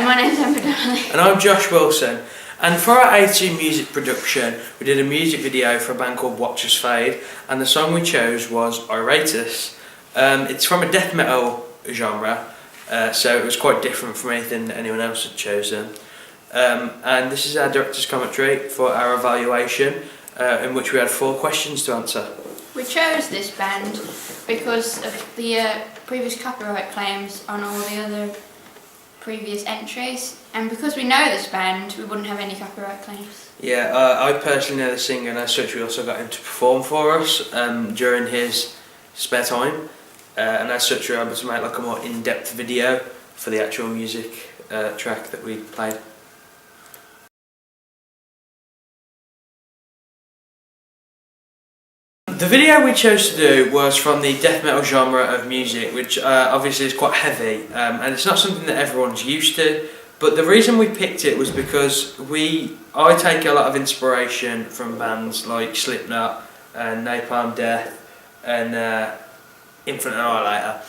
my name's Donnelly. And I'm Josh Wilson. And for our A2 music production, we did a music video for a band called Watch Us Fade, and the song we chose was Iratus. It's from a death metal genre, so it was quite different from anything that anyone else had chosen. And this is our director's commentary for our evaluation, in which we had 4 questions to answer. We chose this band because of the previous copyright claims on all the other previous entries, and because we know this band, we wouldn't have any copyright claims. Yeah, I personally know the singer, and as such we also got him to perform for us during his spare time, and as such we were able to make like a more in-depth video for the actual music track that we played. The video we chose to do was from the death metal genre of music, which obviously is quite heavy, and it's not something that everyone's used to. But the reason we picked it was because I take a lot of inspiration from bands like Slipknot and Napalm Death and Infinite Annihilator,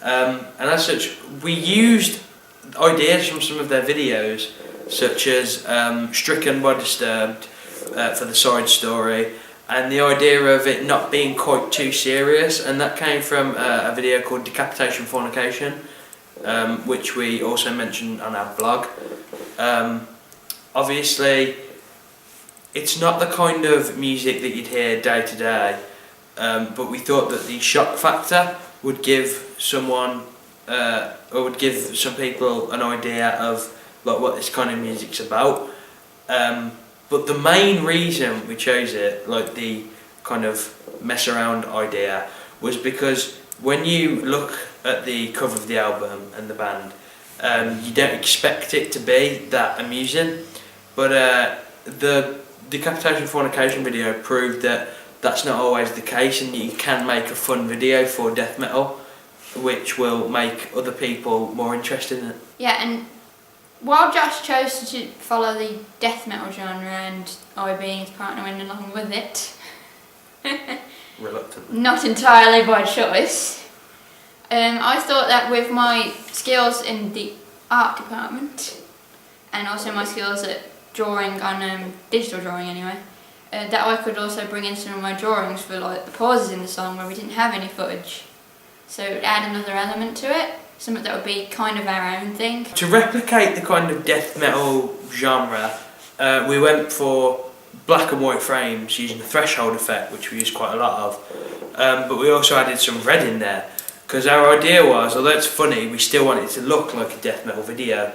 and as such we used ideas from some of their videos, such as Stricken by Disturbed for the side story, and the idea of it not being quite too serious, and that came from a video called Decapitation Fornication, which we also mentioned on our blog. Obviously it's not the kind of music that you'd hear day to day, but we thought that the shock factor would give someone or would give some people an idea of like what this kind of music's about. But the main reason we chose it, like the kind of mess around idea, was because when you look at the cover of the album and the band, you don't expect it to be that amusing, but the Decapitation Fornication video proved that that's not always the case, and you can make a fun video for death metal which will make other people more interested in it. Yeah, and while Josh chose to follow the death metal genre and I being his partner went along with it, Reluctantly. Not entirely by choice, I thought that with my skills in the art department and also my skills at drawing on digital drawing anyway, that I could also bring in some of my drawings for like the pauses in the song where we didn't have any footage, so it would add another element to it. Something that would be kind of our own thing. To replicate the kind of death metal genre, we went for black and white frames using the threshold effect, which we use quite a lot of, but we also added some red in there, because our idea was, although it's funny, we still want it to look like a death metal video,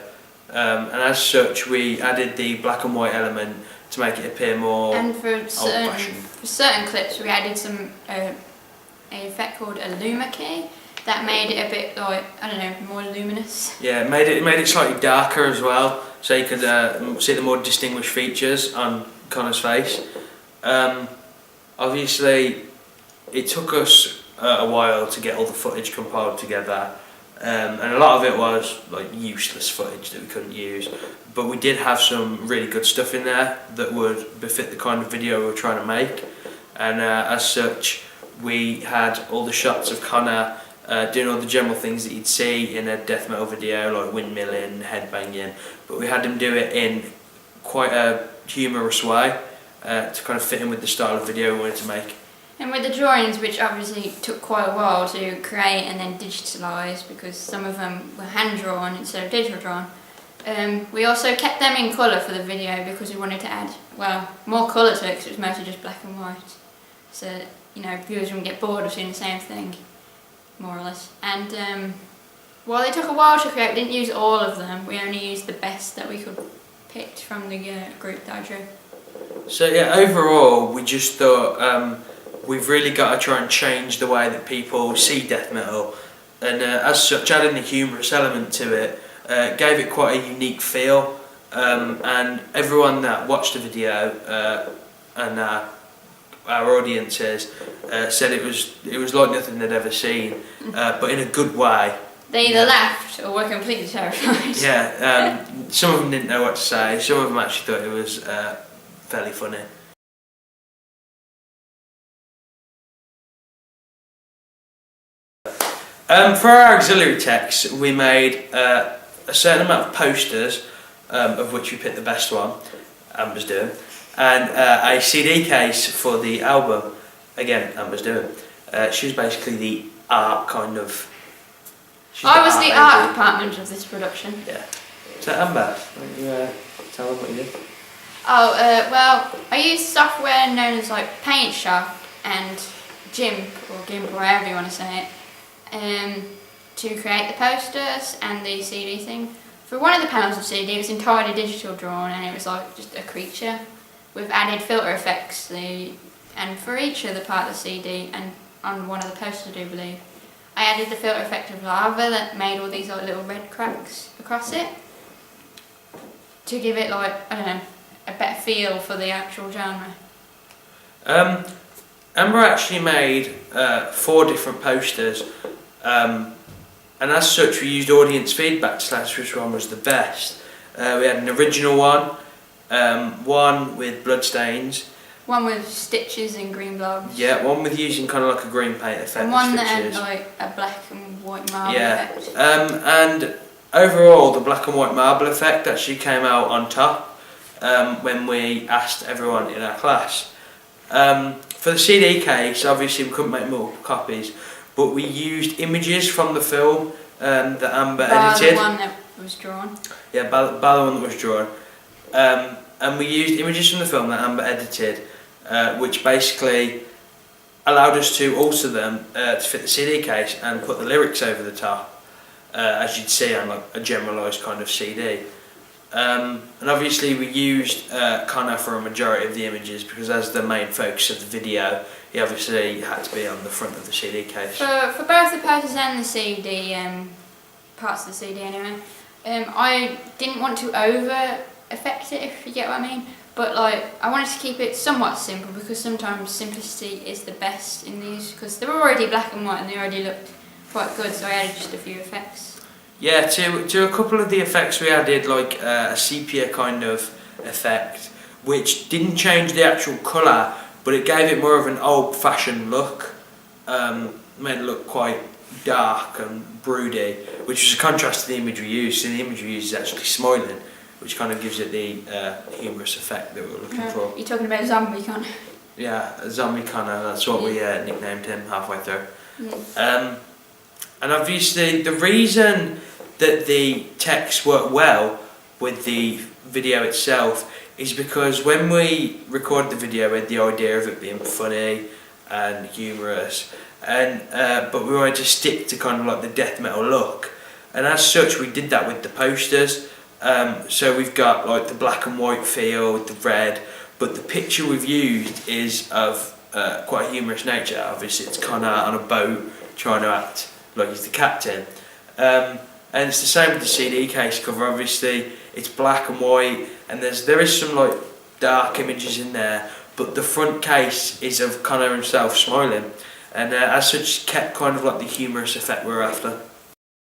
and as such we added the black and white element to make it appear more old-fashioned. For certain clips we added some an effect called a luma key that made it a bit like, I don't know, more luminous. Yeah, it made it slightly darker as well, so you could see the more distinguished features on Connor's face. Obviously, it took us a while to get all the footage compiled together, and a lot of it was like useless footage that we couldn't use. But we did have some really good stuff in there that would befit the kind of video we were trying to make, and as such, we had all the shots of Connor doing all the general things that you'd see in a death metal video, like windmilling, headbanging, but we had him do it in quite a humorous way to kind of fit in with the style of video we wanted to make. And with the drawings, which obviously took quite a while to create and then digitalise, because some of them were hand drawn instead of digital drawn, we also kept them in colour for the video because we wanted to add, well, more colour to it, because it was mostly just black and white, so you know, viewers wouldn't get bored of seeing the same thing, more or less. And while they took a while to create, we didn't use all of them. We only used the best that we could pick from the group that I drew. So yeah, overall we just thought we've really got to try and change the way that people see death metal, and as such adding a humorous element to it gave it quite a unique feel, and everyone that watched the video and our audiences said it was like nothing they'd ever seen, but in a good way. They either laughed or were completely terrified. Yeah, some of them didn't know what to say, some of them actually thought it was fairly funny. For our auxiliary text, we made a certain amount of posters, of which we picked the best one, Amber's doing, and a CD case for the album, again, Amber's doing. She was basically the art kind of... I was the art department of this production. Yeah. So Amber, why don't you tell them what you did? Oh, well, I used software known as like Paint Shop and GIMP, or GIMP, or however you want to say it, to create the posters and the CD thing. For one of the panels of CD, it was entirely digital drawn, and it was like just a creature with added filter effects. And for each of the part of the CD, and on one of the posters, I do believe, I added the filter effect of lava that made all these like little red cracks across it to give it like, I don't know, a better feel for the actual genre. Amber actually made 4 different posters, and as such we used audience feedback to select which one was the best. We had an original one, one with bloodstains, one with stitches and green blobs. Yeah, one with using kind of like a green paint effect. And one that had like a black and white marble effect. And overall the black and white marble effect actually came out on top when we asked everyone in our class. For the CD case, obviously we couldn't make multiple copies, but we used images from the film that Amber edited. The one that was drawn. Yeah, by the one that was drawn. And we used images from the film that Amber edited, which basically allowed us to alter them to fit the CD case and put the lyrics over the top, as you'd see on like a generalised kind of CD. And obviously we used Connor for a majority of the images because as the main focus of the video, he obviously had to be on the front of the CD case. For both the posters and the CD, parts of the CD anyway, I didn't want to over affect it, if you get what I mean, but like I wanted to keep it somewhat simple because sometimes simplicity is the best in these, because they were already black and white and they already looked quite good, so I added just a few effects. Yeah, to a couple of the effects we added like a sepia kind of effect, which didn't change the actual colour, but it gave it more of an old-fashioned look, made it look quite dark and broody, which was a contrast to the image we used. So the image we used is actually smiling, which kind of gives it the humorous effect that we were looking for. You're talking about Zombie Connor? Yeah, Zombie Connor, that's what we nicknamed him halfway through. Yeah. And obviously the reason that the text worked well with the video itself is because when we recorded the video we had the idea of it being funny and humorous, and but we wanted to stick to kind of like the death metal look, and as such we did that with the posters. So we've got like the black and white feel with the red, but the picture we've used is of quite a humorous nature. Obviously it's Connor on a boat trying to act like he's the captain, and it's the same with the CD case cover. Obviously it's black and white and there is some like dark images in there, but the front case is of Connor himself smiling, and as such kept kind of like the humorous effect we're after.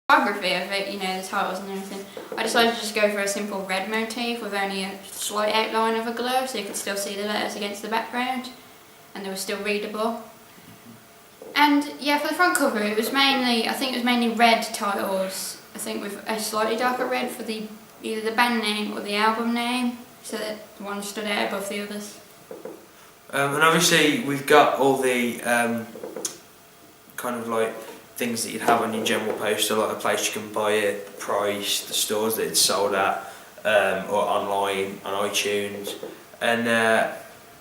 Photography of it, you know, the titles and everything, I decided to just go for a simple red motif with only a slight outline of a glow so you could still see the letters against the background and they were still readable. And yeah, for the front cover it was mainly, I think it was mainly red titles, I think with a slightly darker red for either the band name or the album name, so that one stood out above the others. And obviously we've got all the kind of like things that you'd have on your general poster, like the place you can buy it, the price, the stores that it's sold at, or online on iTunes, and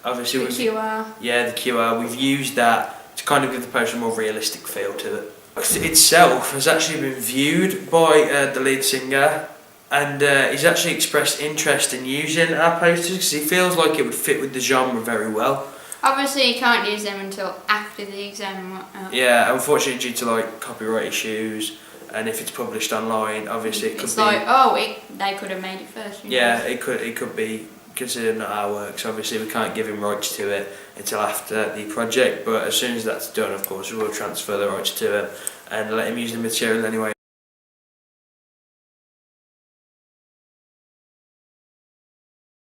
obviously the QR. Yeah, the QR. We've used that to kind of give the poster a more realistic feel to it. Itself has actually been viewed by the lead singer, and he's actually expressed interest in using our posters because he feels like it would fit with the genre very well. Obviously you can't use them until after the exam and whatnot. Yeah, unfortunately due to like copyright issues, and if it's published online, obviously it could it's be... like, oh, they could have made it first. Yeah, it could be considered not our work, so obviously we can't give him rights to it until after the project, but as soon as that's done, of course, we will transfer the rights to him and let him use the material anyway.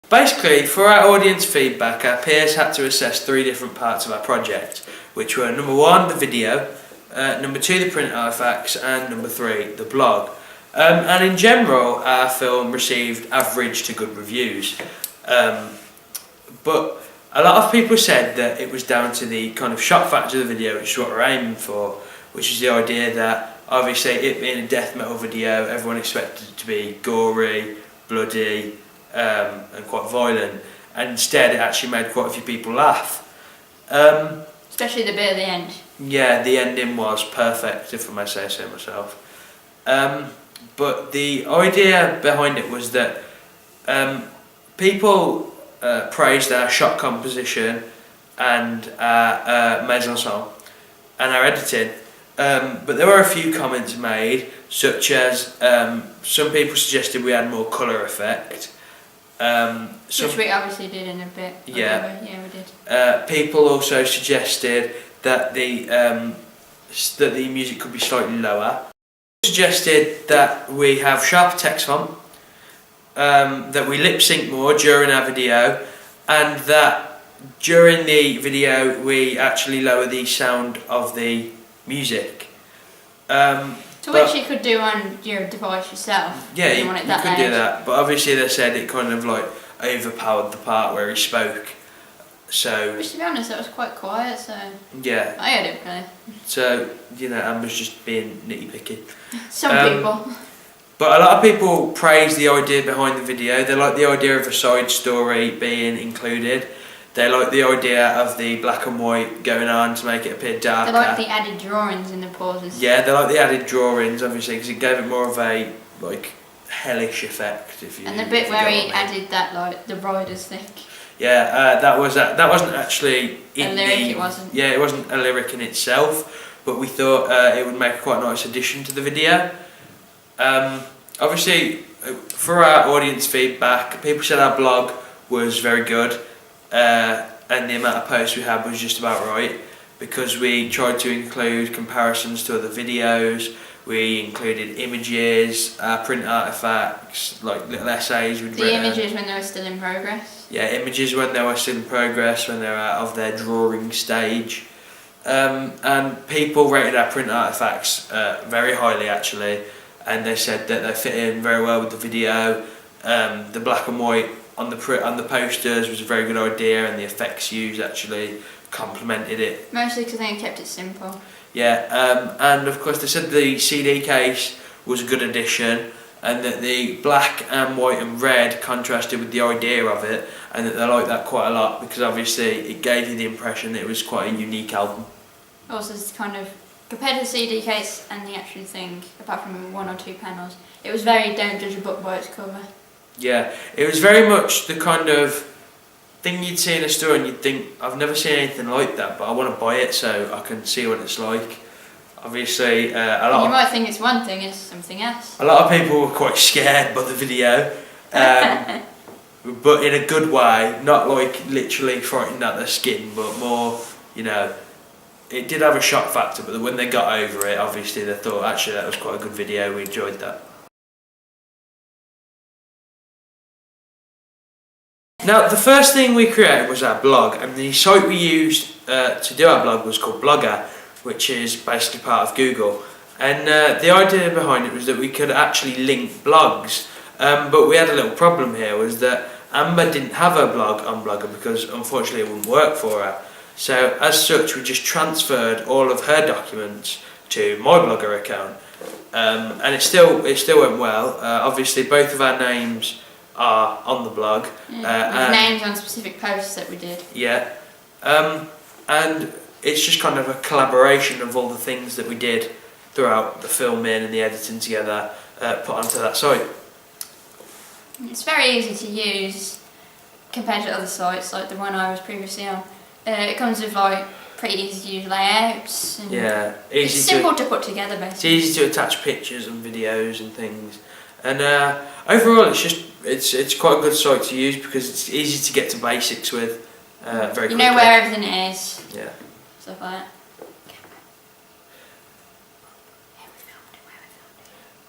Basically, for our audience feedback, our peers had to assess 3 different parts of our project, which were number 1, the video, number 2, the print artifacts, and number 3, the blog. And in general, our film received average to good reviews. But a lot of people said that it was down to the kind of shock factor of the video, which is what we're aiming for, which is the idea that obviously it being a death metal video, everyone expected it to be gory, bloody, and quite violent, and instead it actually made quite a few people laugh. Especially the bit at the end. Yeah, the ending was perfect, if I may say so myself. But the idea behind it was that people praised our shot composition and our mise en scène and our editing, but there were a few comments made, such as some people suggested we had more colour effect. Which we obviously did in a bit. Yeah, yeah, we did. People also suggested that the music could be slightly lower. Suggested that we have sharper text font, that we lip sync more during our video, and that during the video we actually lower the sound of the music. Which you could do on your device yourself. Yeah, you could do that, but obviously they said it kind of like overpowered the part where he spoke. So, which, to be honest, that was quite quiet, so yeah, I heard it really. So, you know, Amber's just being nitty-picky. Some people. But a lot of people praise the idea behind the video. They like the idea of a side story being included. They like the idea of the black and white going on to make it appear darker. They like the added drawings in the pauses. Yeah, they like the added drawings, obviously, because it gave it more of a like hellish effect. And the bit where he added that, like the riders thing. Yeah, that wasn't actually in a lyric. It wasn't. Yeah, it wasn't a lyric in itself, but we thought it would make quite a nice addition to the video. Obviously, for our audience feedback, people said our blog was very good, and the amount of posts we had was just about right, because we tried to include comparisons to other videos. We included images, print artifacts, like little essays we'd written. The images when they were still in progress. Yeah, images when they were still in progress, when they were out of their drawing stage. And people rated our print artifacts very highly, actually, and they said that they fit in very well with the video. The black and white on the posters was a very good idea, and the effects used actually complemented it. Mostly because they kept it simple. Yeah, and of course they said the CD case was a good addition, and that the black and white and red contrasted with the idea of it, and that they liked that quite a lot, because obviously it gave you the impression that it was quite a unique album. Also, it's kind of, compared to the CD case and the actual thing, apart from one or two panels, it was very don't judge a book by its cover. Yeah, it was very much the kind of thing you'd see in a store and you'd think, I've never seen anything like that, but I want to buy it so I can see what it's like. Obviously, You might think it's one thing, it's something else. A lot of people were quite scared by the video, but in a good way, not like literally frightened out their skin, but more, you know, it did have a shock factor, but when they got over it, obviously they thought, actually that was quite a good video, we enjoyed that. Now, the first thing we created was our blog, and the site we used to do our blog was called Blogger, which is basically part of Google. And the idea behind it was that we could actually link blogs, but we had a little problem here, was that Amber didn't have her blog on Blogger because unfortunately it wouldn't work for her. So as such, we just transferred all of her documents to my Blogger account, and it still went well. Obviously, both of our names are on the blog. Yeah, with names on specific posts that we did. Yeah, and it's just kind of a collaboration of all the things that we did throughout the filming and the editing together, put onto that site. It's very easy to use compared to other sites like the one I was previously on. It comes with like pretty easy to use layouts. And yeah, it's simple to put together basically. It's easy to attach pictures and videos and things, and overall it's quite a good site to use because it's easy to get to basics with. Very quickly. You know where everything is. Yeah. Stuff like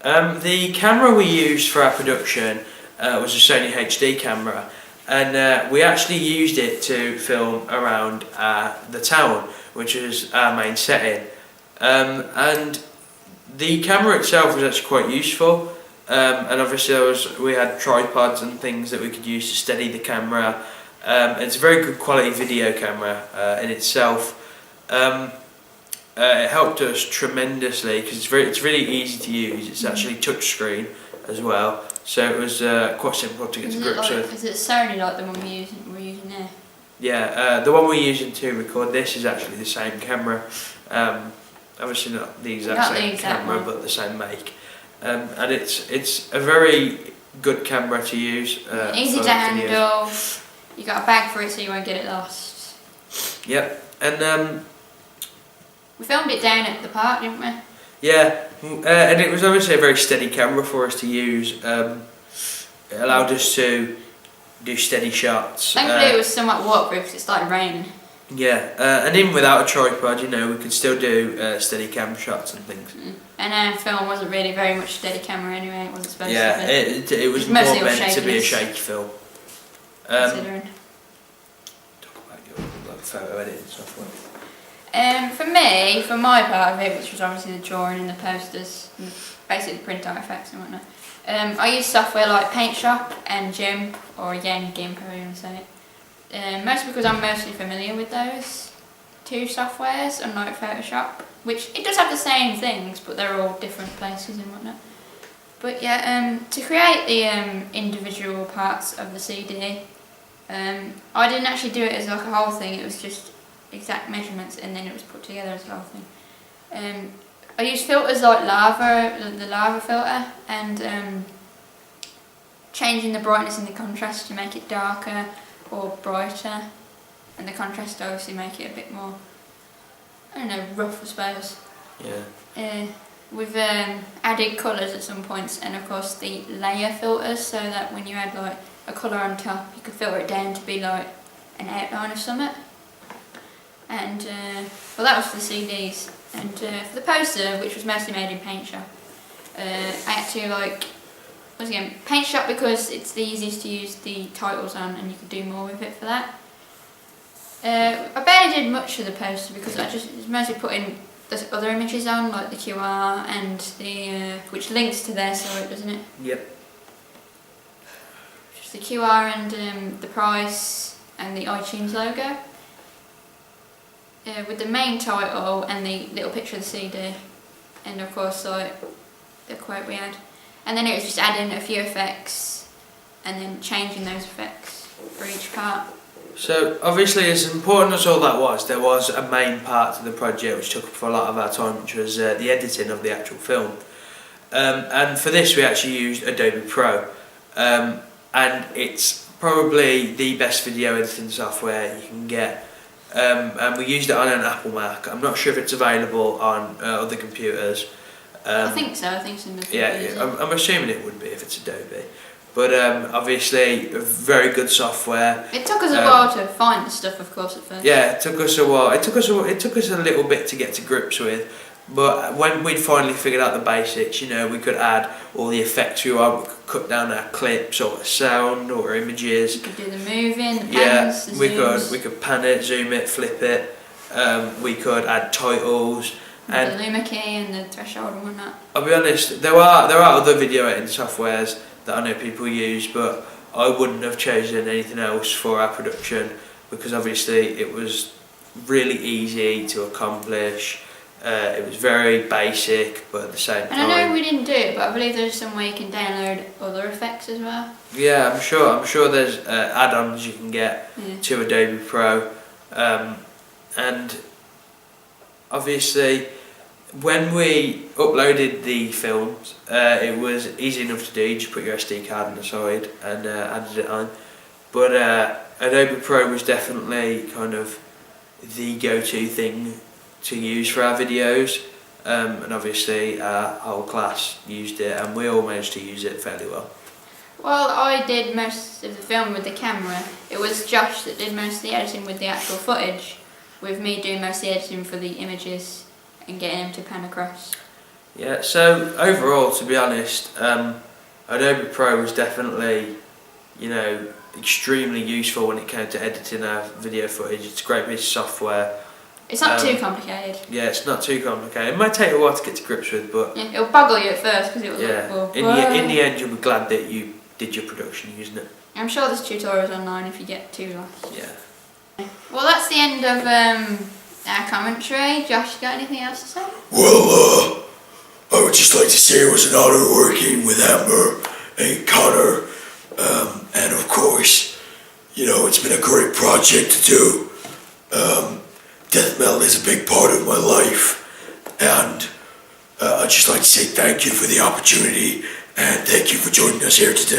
that. The camera we used for our production was a Sony HD camera, and we actually used it to film around the town, which is our main setting. And The camera itself was actually quite useful, and obviously we had tripods and things that we could use to steady the camera. It's a very good quality video camera in itself. It helped us tremendously because it's really easy to use. It's actually touchscreen as well, so it was quite simple to get to grips with. Is it Sony like the one we're using there? Yeah, the one we're using to record this is actually the same camera. Obviously not the exact same camera, but the same make. And it's a very good camera to use. Easy to handle. You got a bag for it so you won't get it lost. Yep, and we filmed it down at the park, didn't we? Yeah, and it was obviously a very steady camera for us to use. It allowed us to do steady shots. Thankfully it was somewhat waterproof because it started raining. Yeah, and even without a tripod, we could still do steady cam shots and things. And our film wasn't really very much steady camera anyway, it wasn't supposed to be. Yeah, it was more meant to be a shaky film. Considering. Talk about your photo editing software. For me, for my part of it, which was obviously the drawing and the posters, and basically the printout effects and whatnot, I use software like Paint Shop and GIMP, or again GIMP, however you want to say it. Mostly because I'm mostly familiar with those two softwares, unlike Photoshop, which it does have the same things, but they're all different places and whatnot. But yeah, to create the individual parts of the CD, I didn't actually do it as like a whole thing, it was just exact measurements and then it was put together as a whole thing. I used filters like the lava filter, and changing the brightness and the contrast to make it darker or brighter, and the contrast to obviously make it a bit more, I don't know, rough I suppose. Yeah. We've added colours at some points, and of course the layer filters, so that when you add like a colour on top you could filter it down to be like an outline of something. And well, that was for the CDs, and for the poster, which was mostly made in Paint Shop, I had to once again, Paint Shop because it's the easiest to use the titles on and you could do more with it for that. I barely did much of the poster because I just was mostly putting the other images on, like the QR and the which links to their site, doesn't it? Yep. Just the QR and the price and the iTunes logo. With the main title and the little picture of the CD, and of course like the quote we had, and then it was just adding a few effects and then changing those effects for each part. So obviously, as important as all that was, there was a main part to the project which took up a lot of our time, which was the editing of the actual film. And for this we actually used Adobe Pro, and it's probably the best video editing software you can get. And we used it on an Apple Mac. I'm not sure if it's available on other computers. I think so. I think some of the yeah, I'm assuming it would be if it's Adobe. But obviously, very good software. It took us a while to find the stuff, of course, at first. Yeah, it took us a while. It took us a little bit to get to grips with. But when we'd finally figured out the basics, we could add all the effects we want. We could cut down our clips or sound or images. We could do the moving, the pans, the zooms. we could pan it, zoom it, flip it. We could add titles. And the Luma key and the threshold and whatnot. I'll be honest, there are other video editing softwares that I know people use, but I wouldn't have chosen anything else for our production because obviously it was really easy to accomplish. It was very basic, but at the same time. And I know we didn't do it, but I believe there's some way you can download other effects as well. Yeah, I'm sure there's add-ons you can get to Adobe Pro, and obviously when we uploaded the films, it was easy enough to do. You just put your SD card on the side and added it on. But Adobe Pro was definitely kind of the go-to thing to use for our videos, and obviously our whole class used it and we all managed to use it fairly well. Well, I did most of the film with the camera. It was Josh that did most of the editing with the actual footage, with me doing most of the editing for the images and getting him to pan across. Yeah, so overall, to be honest, Adobe Pro was definitely, extremely useful when it came to editing our video footage. It's a great piece of software. It's not too complicated. Yeah, it's not too complicated. It might take a while to get to grips with, but Yeah, it'll boggle you at first because it was yeah, like, in the end, you'll be glad that you did your production using it. I'm sure there's tutorials online if you get too lost. Yeah. Well, that's the end of our commentary. Josh, you got anything else to say? Well, I would just like to say it was an honor working with Amber and Connor. And of course, you know, it's been a great project to do. Death metal is a big part of my life. And I'd just like to say thank you for the opportunity and thank you for joining us here today.